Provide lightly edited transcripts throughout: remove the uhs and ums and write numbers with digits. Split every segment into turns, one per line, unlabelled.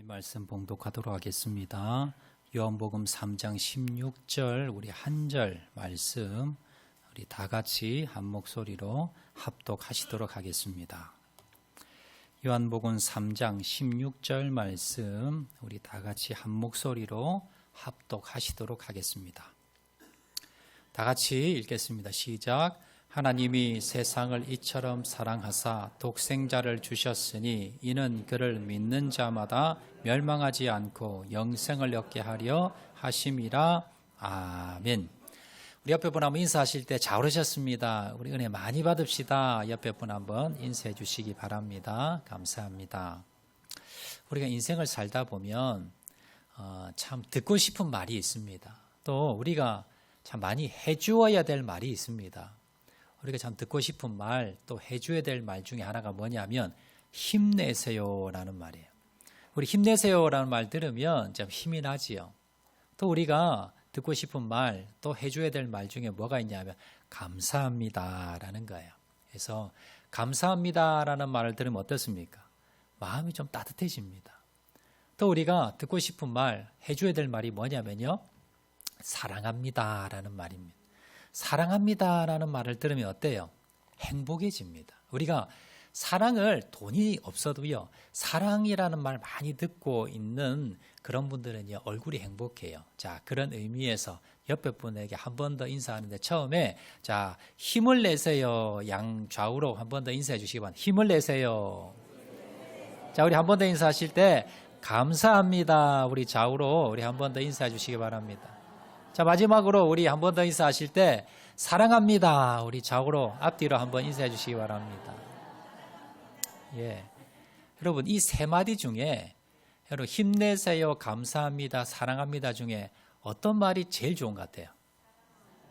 하나님 말씀 봉독하도록 하겠습니다. 요한복음 3장 16절 우리 한 절 말씀 우리 다 같이 한 목소리로 합독하시도록 하겠습니다. 요한복음 3장 16절 말씀 우리 다 같이 한 목소리로 합독하시도록 하겠습니다. 다 같이 읽겠습니다. 시작. 하나님이 세상을 이처럼 사랑하사 독생자를 주셨으니 이는 그를 믿는 자마다 멸망하지 않고 영생을 얻게 하려 하심이라. 아멘. 우리 옆에 분 한번 인사하실 때 잘 오셨습니다. 우리 은혜 많이 받읍시다. 옆에 분 한번 인사해 주시기 바랍니다. 감사합니다. 우리가 인생을 살다 보면 참 듣고 싶은 말이 있습니다. 또 우리가 참 많이 해주어야 될 말이 있습니다. 우리가 참 듣고 싶은 말, 또 해줘야 될 말 중에 하나가 뭐냐면 힘내세요라는 말이에요. 우리 힘내세요라는 말 들으면 좀 힘이 나지요. 또 우리가 듣고 싶은 말, 또 해줘야 될 말 중에 뭐가 있냐면 감사합니다라는 거예요. 그래서 감사합니다라는 말을 들으면 어떻습니까? 마음이 좀 따뜻해집니다. 또 우리가 듣고 싶은 말, 해줘야 될 말이 뭐냐면요, 사랑합니다라는 말입니다. 사랑합니다라는 말을 들으면 어때요? 행복해집니다. 우리가 사랑을 돈이 없어도요, 사랑이라는 말 많이 듣고 있는 그런 분들은요, 얼굴이 행복해요. 자, 그런 의미에서 옆에 분에게 한 번 더 인사하는데 처음에 자, 힘을 내세요. 양좌우로 한 번 더 인사해 주시기 바랍니다. 힘을 내세요. 자, 우리 한 번 더 인사하실 때 감사합니다. 우리 좌우로 우리 한 번 더 인사해 주시기 바랍니다. 자, 마지막으로 우리 한 번 더 인사하실 때 사랑합니다. 우리 좌우로 앞뒤로 한번 인사해 주시기 바랍니다. 예. 여러분, 이 세 마디 중에 여러분 힘내세요, 감사합니다, 사랑합니다 중에 어떤 말이 제일 좋은 것 같아요?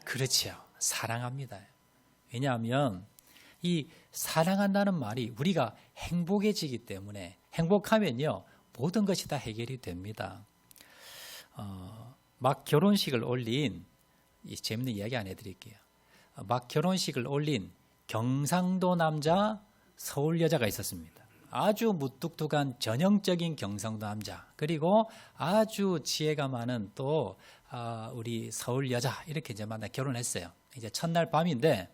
그렇죠. 사랑합니다. 왜냐하면 이 사랑한다는 말이 우리가 행복해지기 때문에 행복하면요, 모든 것이 다 해결이 됩니다. 막 결혼식을 올린, 재밌는 이야기 안 해드릴게요. 막 결혼식을 올린 경상도 남자, 서울 여자가 있었습니다. 아주 무뚝뚝한 전형적인 경상도 남자, 그리고 아주 지혜가 많은 또 우리 서울 여자, 이렇게 이제 만나 결혼했어요. 이제 첫날 밤인데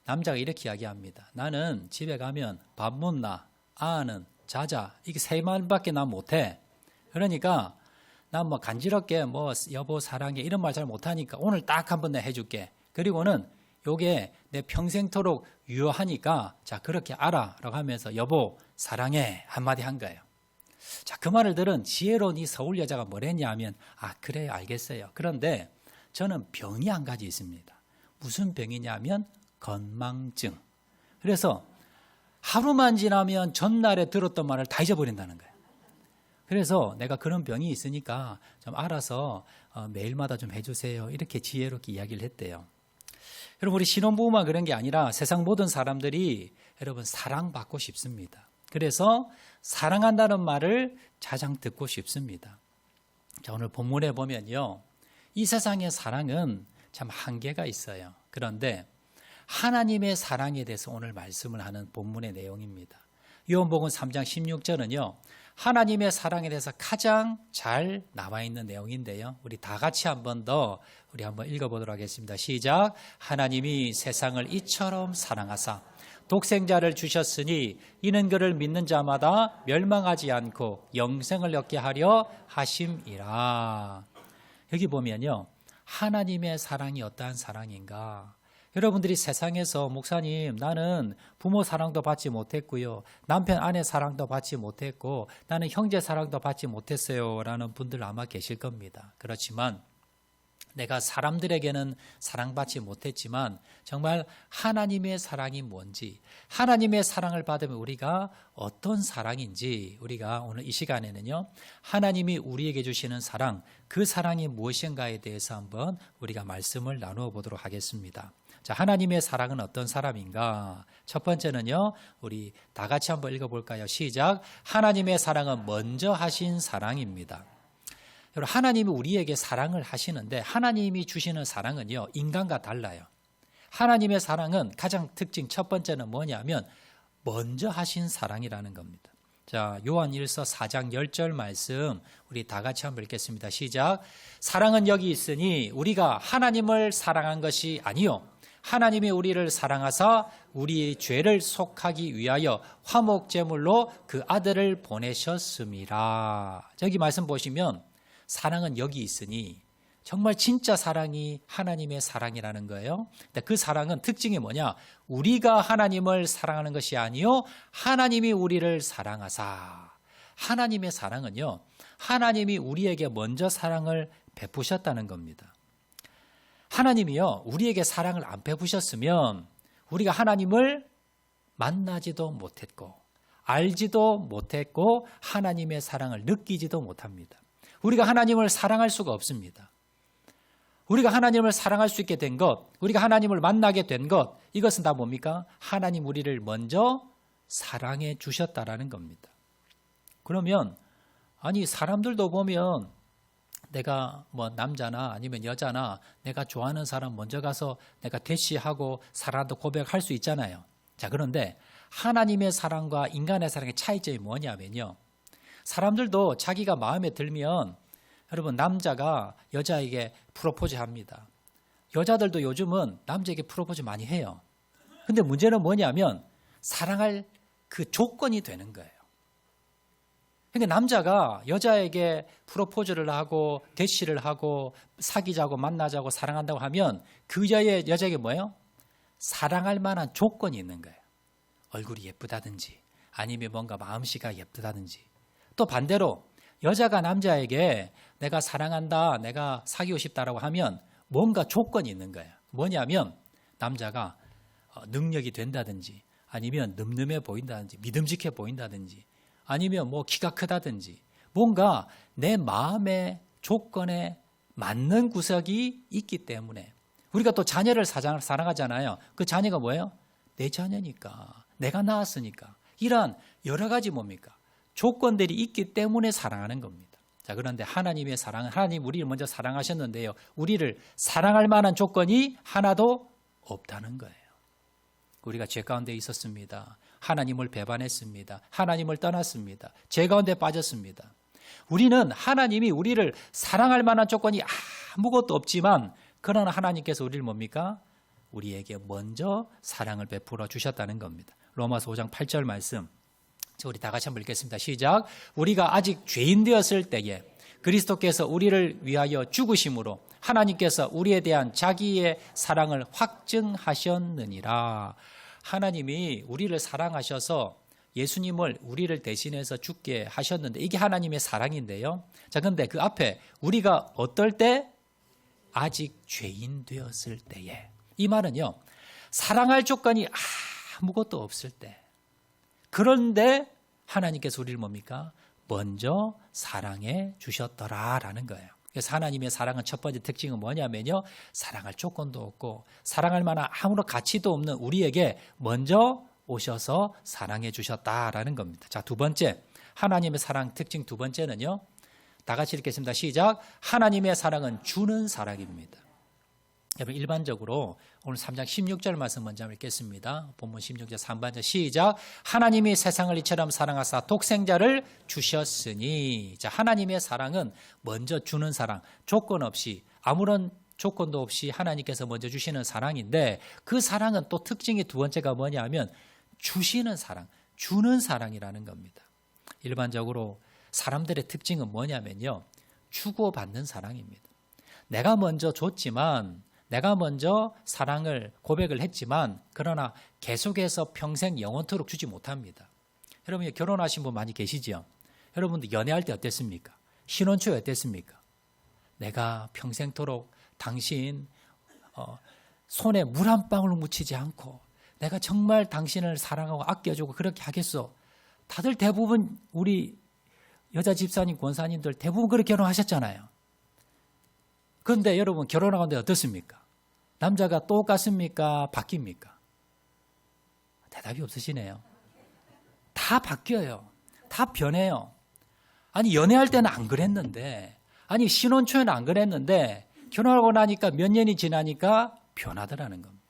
남자가 이렇게 이야기합니다. 나는 집에 가면 밥 못나, 아는 자자, 이게 세 말밖에 난 못해. 그러니까 난 뭐 간지럽게 뭐 여보 사랑해 이런 말 잘 못하니까 오늘 딱 한 번 내가 해줄게. 그리고는 요게 내 평생토록 유효하니까 자, 그렇게 알아 라고 하면서 여보 사랑해 한마디 한 거예요. 자, 그 말을 들은 지혜로운 이 서울 여자가 뭐랬냐 하면 그래요, 알겠어요. 그런데 저는 병이 한 가지 있습니다. 무슨 병이냐 하면 건망증. 그래서 하루만 지나면 전날에 들었던 말을 다 잊어버린다는 거예요. 그래서 내가 그런 병이 있으니까 좀 알아서 매일마다 좀 해주세요. 이렇게 지혜롭게 이야기를 했대요. 여러분, 우리 신혼부부만 그런 게 아니라 세상 모든 사람들이 여러분 사랑받고 싶습니다. 그래서 사랑한다는 말을 가장 듣고 싶습니다. 자, 오늘 본문에 보면요, 이 세상의 사랑은 참 한계가 있어요. 그런데 하나님의 사랑에 대해서 오늘 말씀을 하는 본문의 내용입니다. 요한복음 3장 16절은요, 하나님의 사랑에 대해서 가장 잘 나와 있는 내용인데요. 우리 다 같이 한 번 더 우리 한번 읽어보도록 하겠습니다. 시작. 하나님이 세상을 이처럼 사랑하사 독생자를 주셨으니 이는 그를 믿는 자마다 멸망하지 않고 영생을 얻게 하려 하심이라. 여기 보면요, 하나님의 사랑이 어떠한 사랑인가? 여러분들이 세상에서 목사님, 나는 부모 사랑도 받지 못했고요, 남편 아내 사랑도 받지 못했고, 나는 형제 사랑도 받지 못했어요 라는 분들 아마 계실 겁니다. 그렇지만 내가 사람들에게는 사랑받지 못했지만 정말 하나님의 사랑이 뭔지, 하나님의 사랑을 받으면 우리가 어떤 사랑인지 우리가 오늘 이 시간에는요, 하나님이 우리에게 주시는 사랑, 그 사랑이 무엇인가에 대해서 한번 우리가 말씀을 나누어 보도록 하겠습니다. 자, 하나님의 사랑은 어떤 사람인가? 첫 번째는요, 우리 다 같이 한번 읽어볼까요? 시작. 하나님의 사랑은 먼저 하신 사랑입니다. 여러분, 하나님이 우리에게 사랑을 하시는데 하나님이 주시는 사랑은요, 인간과 달라요. 하나님의 사랑은 가장 특징 첫 번째는 뭐냐면 먼저 하신 사랑이라는 겁니다. 자, 요한일서 4장 10절 말씀 우리 다 같이 한번 읽겠습니다. 시작. 사랑은 여기 있으니 우리가 하나님을 사랑한 것이 아니요 하나님이 우리를 사랑하사 우리의 죄를 속하기 위하여 화목제물로 그 아들을 보내셨음이라. 저기 말씀 보시면 사랑은 여기 있으니 정말 진짜 사랑이 하나님의 사랑이라는 거예요. 근데 그 사랑은 특징이 뭐냐? 우리가 하나님을 사랑하는 것이 아니요 하나님이 우리를 사랑하사. 하나님의 사랑은요 하나님이 우리에게 먼저 사랑을 베푸셨다는 겁니다. 하나님이요 우리에게 사랑을 안 베푸셨으면 우리가 하나님을 만나지도 못했고 알지도 못했고 하나님의 사랑을 느끼지도 못합니다. 우리가 하나님을 사랑할 수가 없습니다. 우리가 하나님을 사랑할 수 있게 된 것, 우리가 하나님을 만나게 된 것, 이것은 다 뭡니까? 하나님 우리를 먼저 사랑해 주셨다라는 겁니다. 그러면 아니 사람들도 보면 내가 뭐 남자나 아니면 여자나 내가 좋아하는 사람 먼저 가서 내가 대시하고 사랑한다 고백할 수 있잖아요. 자, 그런데 하나님의 사랑과 인간의 사랑의 차이점이 뭐냐면요. 사람들도 자기가 마음에 들면 여러분 남자가 여자에게 프로포즈 합니다. 여자들도 요즘은 남자에게 프로포즈 많이 해요. 근데 문제는 뭐냐면 사랑할 그 조건이 되는 거예요. 그러니까 남자가 여자에게 프로포즈를 하고 대시를 하고 사귀자고 만나자고 사랑한다고 하면 그 여자에게 뭐예요? 사랑할 만한 조건이 있는 거예요. 얼굴이 예쁘다든지 아니면 뭔가 마음씨가 예쁘다든지. 또 반대로 여자가 남자에게 내가 사랑한다, 내가 사귀고 싶다라고 하면 뭔가 조건이 있는 거예요. 뭐냐면 남자가 능력이 된다든지 아니면 늠름해 보인다든지 믿음직해 보인다든지 아니면 뭐 키가 크다든지 뭔가 내 마음의 조건에 맞는 구석이 있기 때문에 우리가 또 자녀를 사랑하잖아요. 그 자녀가 뭐예요? 내 자녀니까, 내가 낳았으니까. 이러한 여러 가지 뭡니까? 조건들이 있기 때문에 사랑하는 겁니다. 자, 그런데 하나님의 사랑은 하나님 우리를 먼저 사랑하셨는데요. 우리를 사랑할 만한 조건이 하나도 없다는 거예요. 우리가 죄 가운데 있었습니다. 하나님을 배반했습니다. 하나님을 떠났습니다. 죄 가운데 빠졌습니다. 우리는 하나님이 우리를 사랑할 만한 조건이 아무것도 없지만 그러나 하나님께서 우리를 뭡니까? 우리에게 먼저 사랑을 베풀어 주셨다는 겁니다. 로마서 5장 8절 말씀 우리 다 같이 한번 읽겠습니다. 시작. 우리가 아직 죄인 되었을 때에 그리스도께서 우리를 위하여 죽으심으로 하나님께서 우리에 대한 자기의 사랑을 확증하셨느니라. 하나님이 우리를 사랑하셔서 예수님을 우리를 대신해서 죽게 하셨는데 이게 하나님의 사랑인데요. 자, 그런데 그 앞에 우리가 어떨 때? 아직 죄인 되었을 때에. 이 말은요. 사랑할 조건이 아무것도 없을 때. 그런데 하나님께서 우리를 뭡니까? 먼저 사랑해 주셨더라라는 거예요. 그래서 하나님의 사랑은 첫 번째 특징은 뭐냐면요. 사랑할 조건도 없고 사랑할 만한 아무런 가치도 없는 우리에게 먼저 오셔서 사랑해 주셨다라는 겁니다. 자, 두 번째 하나님의 사랑 특징 두 번째는요. 다 같이 읽겠습니다. 시작. 하나님의 사랑은 주는 사랑입니다. 여러분 일반적으로 오늘 3장 16절 말씀 먼저 읽겠습니다. 본문 16절 3반절 시작. 하나님이 세상을 이처럼 사랑하사 독생자를 주셨으니. 자, 하나님의 사랑은 먼저 주는 사랑, 조건 없이 아무런 조건도 없이 하나님께서 먼저 주시는 사랑인데 그 사랑은 또 특징이 두 번째가 뭐냐면 주시는 사랑, 주는 사랑이라는 겁니다. 일반적으로 사람들의 특징은 뭐냐면요. 주고받는 사랑입니다. 내가 먼저 줬지만 내가 먼저 사랑을 고백을 했지만 그러나 계속해서 평생 영원토록 주지 못합니다. 여러분 결혼하신 분 많이 계시죠? 여러분도 연애할 때 어땠습니까? 신혼초에 어땠습니까? 내가 평생토록 당신 손에 물 한 방울 묻히지 않고 내가 정말 당신을 사랑하고 아껴주고 그렇게 하겠소. 다들 대부분 우리 여자 집사님, 권사님들 대부분 그렇게 결혼하셨잖아요. 그런데 여러분 결혼하는데 어떻습니까? 남자가 똑같습니까? 바뀝니까? 대답이 없으시네요. 다 바뀌어요. 다 변해요. 아니 연애할 때는 안 그랬는데 아니 신혼초에는 안 그랬는데 결혼하고 나니까 몇 년이 지나니까 변하더라는 겁니다.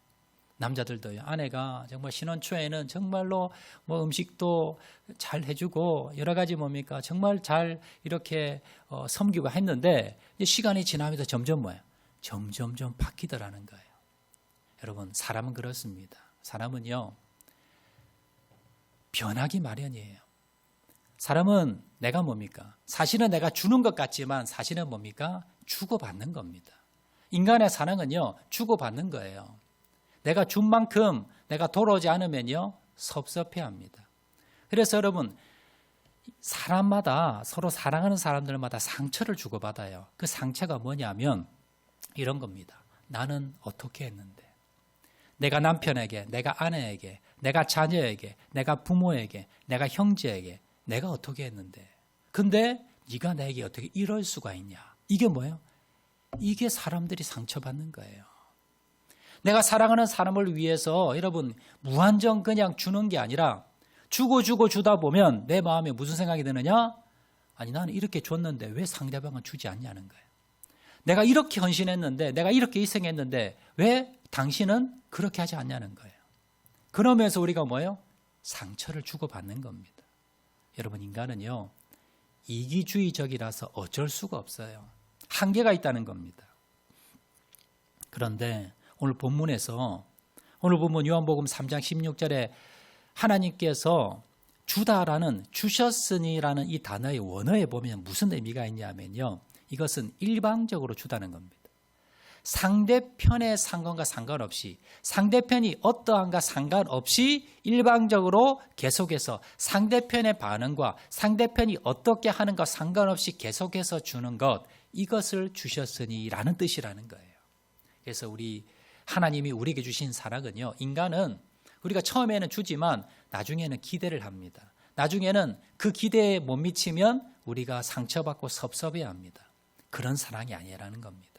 남자들도요. 아내가 정말 신혼 초에는 정말로 뭐 음식도 잘 해주고 여러 가지 뭡니까 정말 잘 이렇게 섬기고 했는데 시간이 지나면서 점점 뭐예요? 점점점 바뀌더라는 거예요. 여러분 사람은 그렇습니다. 사람은요 변하기 마련이에요. 사람은 내가 뭡니까? 사실은 내가 주는 것 같지만 사실은 뭡니까? 주고받는 겁니다. 인간의 사랑은요 주고받는 거예요. 내가 준 만큼 내가 돌아오지 않으면요 섭섭해합니다. 그래서 여러분 사람마다 서로 사랑하는 사람들마다 상처를 주고받아요. 그 상처가 뭐냐면 이런 겁니다. 나는 어떻게 했는데 내가 남편에게, 내가 아내에게, 내가 자녀에게, 내가 부모에게, 내가 형제에게 내가 어떻게 했는데 근데 네가 나에게 어떻게 이럴 수가 있냐. 이게 뭐예요? 이게 사람들이 상처받는 거예요. 내가 사랑하는 사람을 위해서 여러분 무한정 그냥 주는 게 아니라 주고 주다 보면 내 마음에 무슨 생각이 드느냐? 아니 나는 이렇게 줬는데 왜 상대방은 주지 않냐는 거예요. 내가 이렇게 헌신했는데 내가 이렇게 희생했는데 왜 당신은 그렇게 하지 않냐는 거예요. 그러면서 우리가 뭐예요? 상처를 주고받는 겁니다. 여러분 인간은요 이기주의적이라서 어쩔 수가 없어요. 한계가 있다는 겁니다. 그런데 오늘 본문에서 오늘 본문 요한복음 3장 16절에 하나님께서 주다라는 주셨으니라는 이 단어의 원어에 보면 무슨 의미가 있냐면요. 이것은 일방적으로 주다는 겁니다. 상대편의 상관과 상관없이 상대편이 어떠한가 상관없이 일방적으로 계속해서 상대편의 반응과 상대편이 어떻게 하는가 상관없이 계속해서 주는 것 이것을 주셨으니라는 뜻이라는 거예요. 그래서 하나님이 우리에게 주신 사랑은요. 인간은 우리가 처음에는 주지만 나중에는 기대를 합니다. 나중에는 그 기대에 못 미치면 우리가 상처받고 섭섭해합니다. 그런 사랑이 아니라는 겁니다.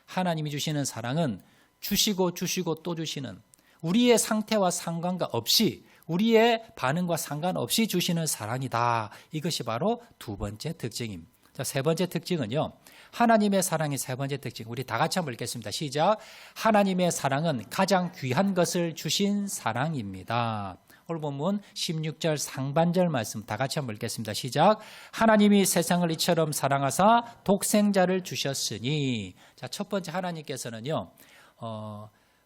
하나님이 주시는 사랑은 주시고 또 주시는 우리의 상태와 상관과 없이 우리의 반응과 상관없이 주시는 사랑이다. 이것이 바로 두 번째 특징입니다. 자, 세 번째 특징은요. 하나님의 사랑의 세 번째 특징. 우리 다 같이 한번 읽겠습니다. 시작. 하나님의 사랑은 가장 귀한 것을 주신 사랑입니다. 오늘 본문 16절 상반절 말씀 다 같이 한번 읽겠습니다. 시작. 하나님이 세상을 이처럼 사랑하사 독생자를 주셨으니. 자, 첫 번째 하나님께서는요.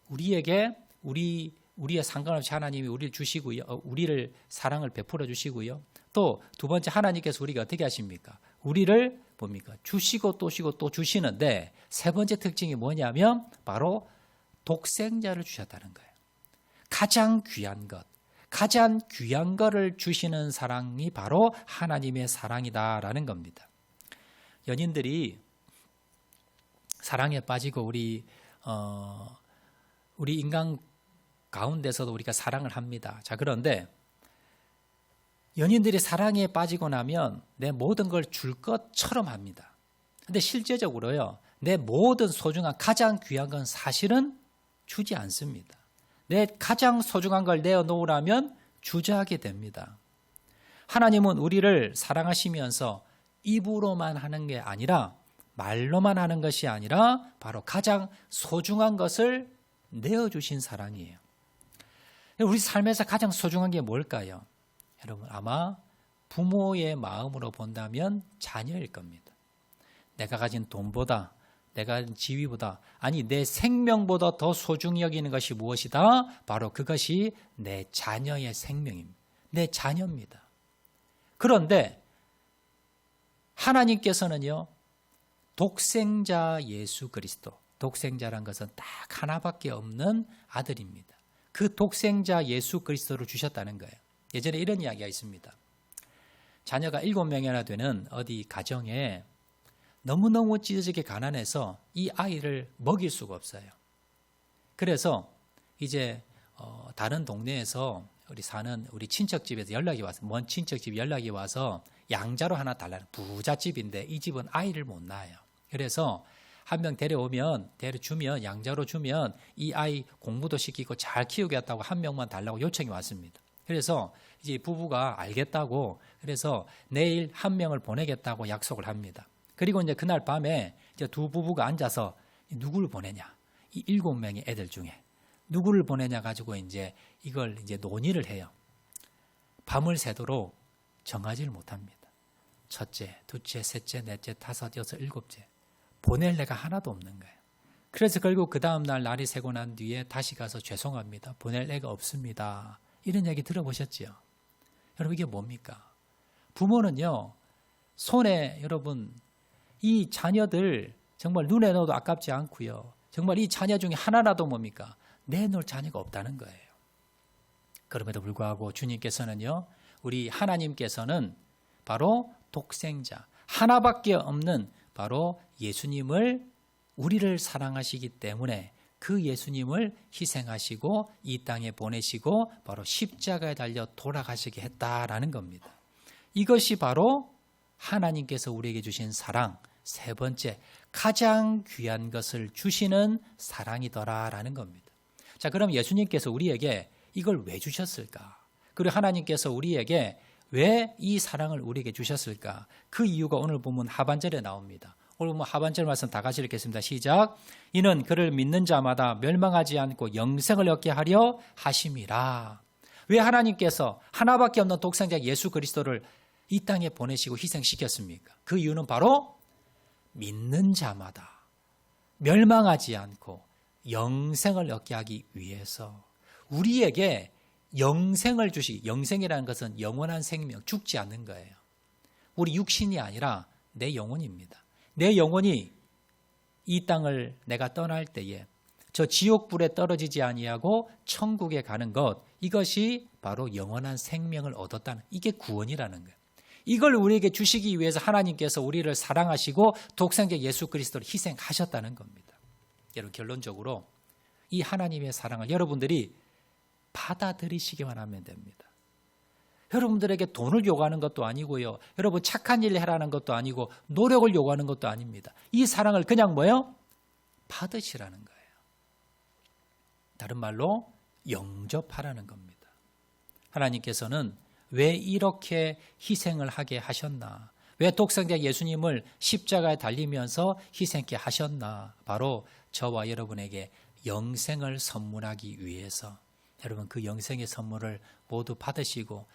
우리에게 우리의 상관없이 하나님이 우리를 주시고요. 우리를 사랑을 베풀어 주시고요. 또 두 번째 하나님께서 우리가 어떻게 하십니까? 우리를 뭡니까? 주시고 또 주시는데 세 번째 특징이 뭐냐면 바로 독생자를 주셨다는 거예요. 가장 귀한 것, 가장 귀한 것을 주시는 사랑이 바로 하나님의 사랑이다라는 겁니다. 연인들이 사랑에 빠지고 우리 인간 가운데서도 우리가 사랑을 합니다. 자, 그런데 연인들이 사랑에 빠지고 나면 내 모든 걸 줄 것처럼 합니다. 근데 실제적으로요, 내 모든 소중한 가장 귀한 건 사실은 주지 않습니다. 내 가장 소중한 걸 내어놓으라면 주저하게 됩니다. 하나님은 우리를 사랑하시면서 입으로만 하는 게 아니라 말로만 하는 것이 아니라 바로 가장 소중한 것을 내어주신 사랑이에요. 우리 삶에서 가장 소중한 게 뭘까요? 여러분 아마 부모의 마음으로 본다면 자녀일 겁니다. 내가 가진 돈보다 내가 가진 지위보다 아니 내 생명보다 더 소중히 여기는 것이 무엇이다? 바로 그것이 내 자녀의 생명입니다. 내 자녀입니다. 그런데 하나님께서는요. 독생자 예수 그리스도, 독생자란 것은 딱 하나밖에 없는 아들입니다. 그 독생자 예수 그리스도를 주셨다는 거예요. 예전에 이런 이야기가 있습니다. 자녀가 7명이나 되는 어디 가정에 너무너무 찢어지게 가난해서 이 아이를 먹일 수가 없어요. 그래서 이제 다른 동네에서 우리 친척집에서 연락이 와서 먼 친척집 연락이 와서 양자로 하나 달라는 부잣집인데 이 집은 아이를 못 낳아요. 그래서 한 명 데려주면 양자로 주면 이 아이 공부도 시키고 잘 키우겠다고 한 명만 달라고 요청이 왔습니다. 그래서 이제 부부가 알겠다고 그래서 내일 한 명을 보내겠다고 약속을 합니다. 그리고 이제 그날 밤에 이제 두 부부가 앉아서 누구를 보내냐? 이 7명의 애들 중에 누구를 보내냐 가지고 이제 이걸 이제 논의를 해요. 밤을 새도록 정하지를 못합니다. 첫째, 둘째, 셋째, 넷째, 다섯, 여섯, 일곱째. 보낼 애가 하나도 없는 거예요. 그래서 결국 그 다음 날 날이 새고 난 뒤에 다시 가서 죄송합니다. 보낼 애가 없습니다. 이런 얘기 들어보셨지요? 여러분 이게 뭡니까? 부모는요. 손에 여러분 이 자녀들 정말 눈에 넣어도 아깝지 않고요. 정말 이 자녀 중에 하나라도 뭡니까? 내놓을 자녀가 없다는 거예요. 그럼에도 불구하고 주님께서는요. 우리 하나님께서는 바로 독생자 하나밖에 없는 바로 예수님을 우리를 사랑하시기 때문에 그 예수님을 희생하시고 이 땅에 보내시고 바로 십자가에 달려 돌아가시게 했다라는 겁니다. 이것이 바로 하나님께서 우리에게 주신 사랑, 세 번째 가장 귀한 것을 주시는 사랑이더라라는 겁니다. 자, 그럼 예수님께서 우리에게 이걸 왜 주셨을까? 그리고 하나님께서 우리에게 왜 이 사랑을 우리에게 주셨을까? 그 이유가 오늘 보면 하반절에 나옵니다. 오늘 하반절 말씀 다 같이 읽겠습니다. 시작. 이는 그를 믿는 자마다 멸망하지 않고 영생을 얻게 하려 하심이라. 왜 하나님께서 하나밖에 없는 독생자 예수 그리스도를 이 땅에 보내시고 희생시켰습니까? 그 이유는 바로 믿는 자마다 멸망하지 않고 영생을 얻게 하기 위해서 우리에게 영생을 영생이라는 것은 영원한 생명, 죽지 않는 거예요. 우리 육신이 아니라 내 영혼입니다. 내 영혼이 이 땅을 내가 떠날 때에 저 지옥불에 떨어지지 아니하고 천국에 가는 것, 이것이 바로 영원한 생명을 얻었다는, 이게 구원이라는 거예요. 이걸 우리에게 주시기 위해서 하나님께서 우리를 사랑하시고 독생자 예수 그리스도를 희생하셨다는 겁니다. 여러분 결론적으로 이 하나님의 사랑을 여러분들이 받아들이시기만 하면 됩니다. 여러분들에게 돈을 요구하는 것도 아니고요. 여러분 착한 일을 하라는 것도 아니고 노력을 요구하는 것도 아닙니다. 이 사랑을 그냥 뭐예요? 받으시라는 거예요. 다른 말로 영접하라는 겁니다. 하나님께서는 왜 이렇게 희생을 하게 하셨나? 왜 독생자 예수님을 십자가에 달리면서 희생케 하셨나? 바로 저와 여러분에게 영생을 선물하기 위해서. 여러분 그 영생의 선물을 모두 받으시고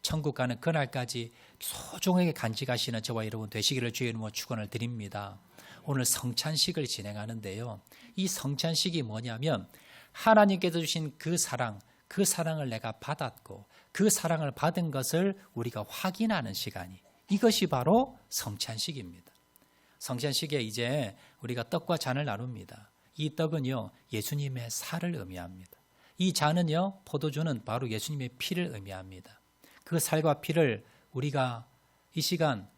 천국 가는 그날까지 소중하게 간직하시는 저와 여러분 되시기를 주의 이름으로 축원을 드립니다. 오늘 성찬식을 진행하는데요. 이 성찬식이 뭐냐면 하나님께서 주신 그 사랑을 내가 받았고 그 사랑을 받은 것을 우리가 확인하는 시간이, 이것이 바로 성찬식입니다. 성찬식에 이제 우리가 떡과 잔을 나눕니다. 이 떡은요 예수님의 살을 의미합니다. 이 잔은요 포도주는 바로 예수님의 피를 의미합니다. 그 살과 피를 우리가 이 시간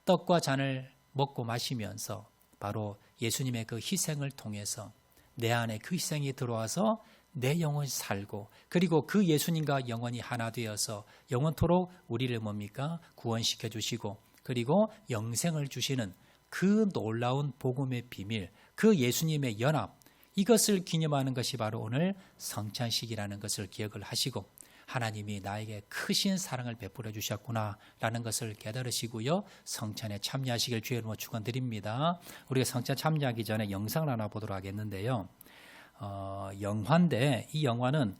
떡과 잔을 먹고 마시면서 바로 예수님의 그 희생을 통해서 내 안에 그 희생이 들어와서 내 영혼이 살고, 그리고 그 예수님과 영혼이 하나 되어서 영원토록 우리를 뭡니까? 구원시켜 주시고, 그리고 영생을 주시는 그 놀라운 복음의 비밀, 그 예수님의 연합, 이것을 기념하는 것이 바로 오늘 성찬식이라는 것을 기억을 하시고, 하나님이 나에게 크신 사랑을 베풀어 주셨구나라는 것을 깨달으시고요. 성찬에 참여하시길 주의 이름으로 축원드립니다. 우리가 성찬 참여하기 전에 영상을 하나 보도록 하겠는데요. 영화인데 이 영화는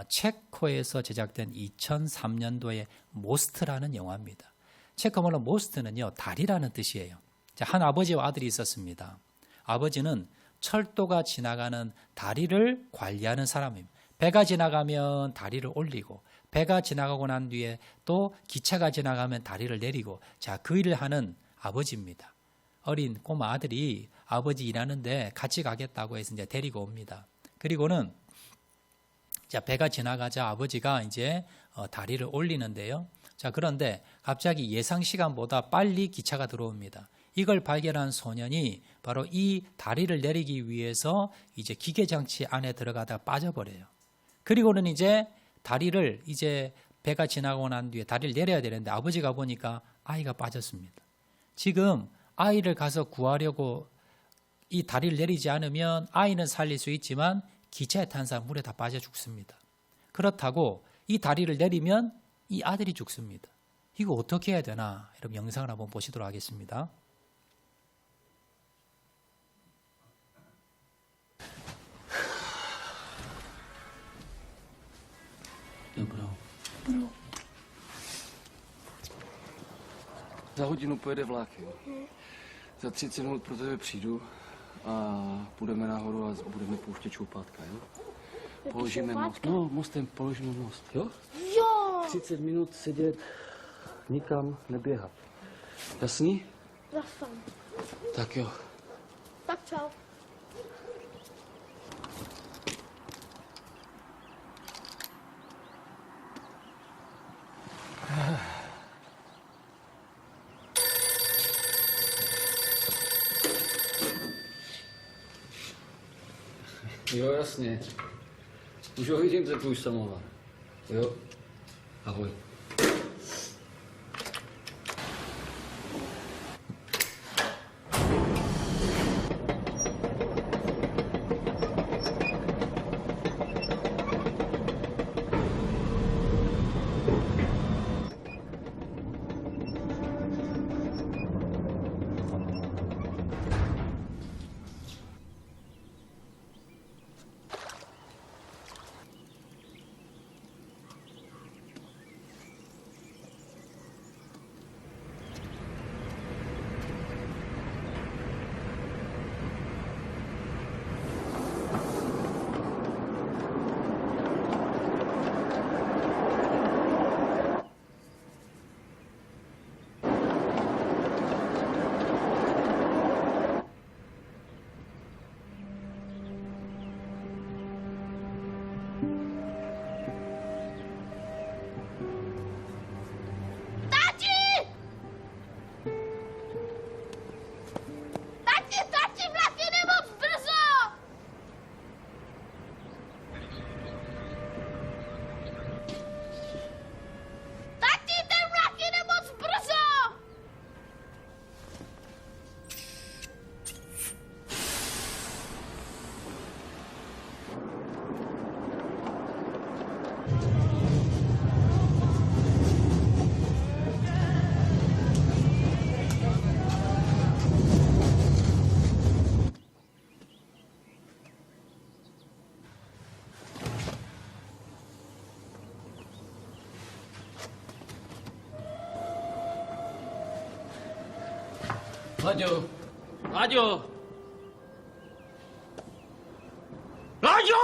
체코에서 제작된 2003년도의 모스트라는 영화입니다. 체코말로 모스트는요 다리라는 뜻이에요. 한 아버지와 아들이 있었습니다. 아버지는 철도가 지나가는 다리를 관리하는 사람입니다. 배가 지나가면 다리를 올리고, 배가 지나가고 난 뒤에 또 기차가 지나가면 다리를 내리고, 자, 그 일을 하는 아버지입니다. 어린 꼬마 아들이 아버지 일하는데 같이 가겠다고 해서 이제 데리고 옵니다. 그리고는 자, 배가 지나가자 아버지가 이제 다리를 올리는데요. 자, 그런데 갑자기 예상 시간보다 빨리 기차가 들어옵니다. 이걸 발견한 소년이 바로 이 다리를 내리기 위해서 이제 기계장치 안에 들어가다 빠져버려요. 그리고는 이제 다리를 이제 배가 지나고 난 뒤에 다리를 내려야 되는데 아버지가 보니까 아이가 빠졌습니다. 지금 아이를 가서 구하려고 이 다리를 내리지 않으면 아이는 살릴 수 있지만 기차에 탄 사람 물에 다 빠져 죽습니다. 그렇다고 이 다리를 내리면 이 아들이 죽습니다. 이거 어떻게 해야 되나? 여러분 영상을 한번 보시도록 하겠습니다.
Za hodinu pojede vlak, jo. Za 30 minut pro tebe přijdu a půjdeme nahoru a budeme pouštět čoupátka, jo? Položíme most. No, mostem položíme most, jo?
Jo!
30 minut sedět, nikam neběhat. Jasný?
Jasný.
Tak jo.
Tak čau.
Jo, jasně. Už ho vidím, ten tvůj samovar. Jo. Ahoj.
Tati, vlak jede moc brzo! Tati, ten vlak jede moc brzo!
Láďo! Láďo! Láďo!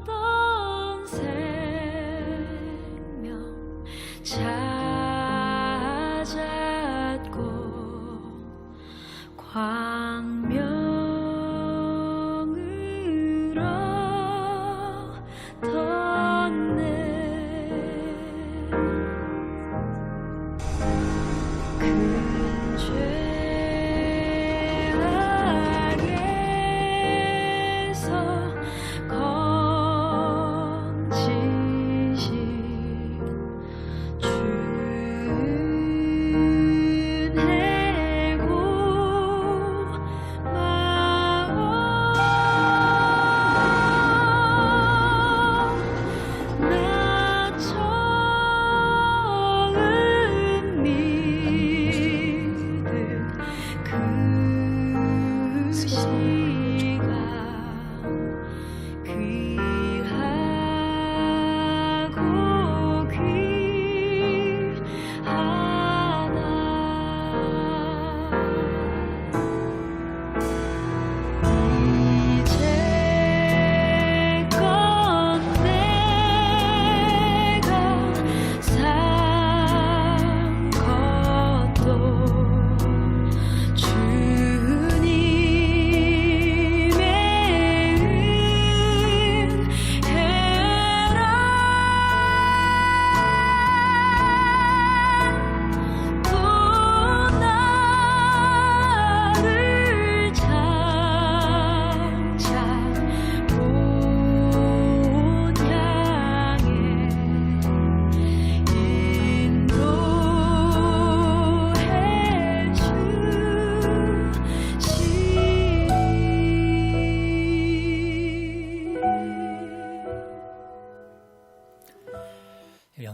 잃었던 생명 찾았고 광명을 얻었네. 큰 죄악에서 건지신 주의 곧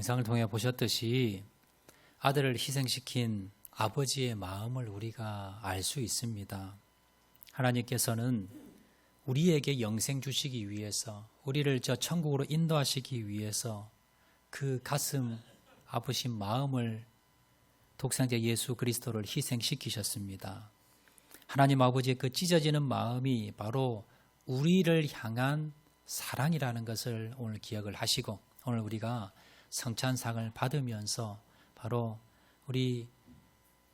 영상을 통해 보셨듯이 아들을 희생시킨 아버지의 마음을 우리가 알 수 있습니다. 하나님께서는 우리에게 영생 주시기 위해서, 우리를 저 천국으로 인도하시기 위해서 그 가슴 아프신 마음을 독생자 예수 그리스도를 희생시키셨습니다. 하나님 아버지의 그 찢어지는 마음이 바로 우리를 향한 사랑이라는 것을 오늘 기억을 하시고, 오늘 우리가 성찬상을 받으면서 바로 우리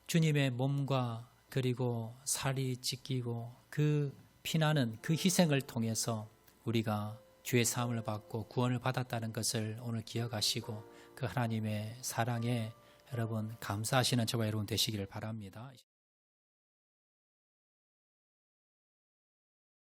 주님의 몸과 그리고 살이 찢기고 그 피나는 그 희생을 통해서 우리가 주의 사함을 받고 구원을 받았다는 것을 오늘 기억하시고, 그 하나님의 사랑에 여러분 감사하시는 저와 여러분 되시기를 바랍니다.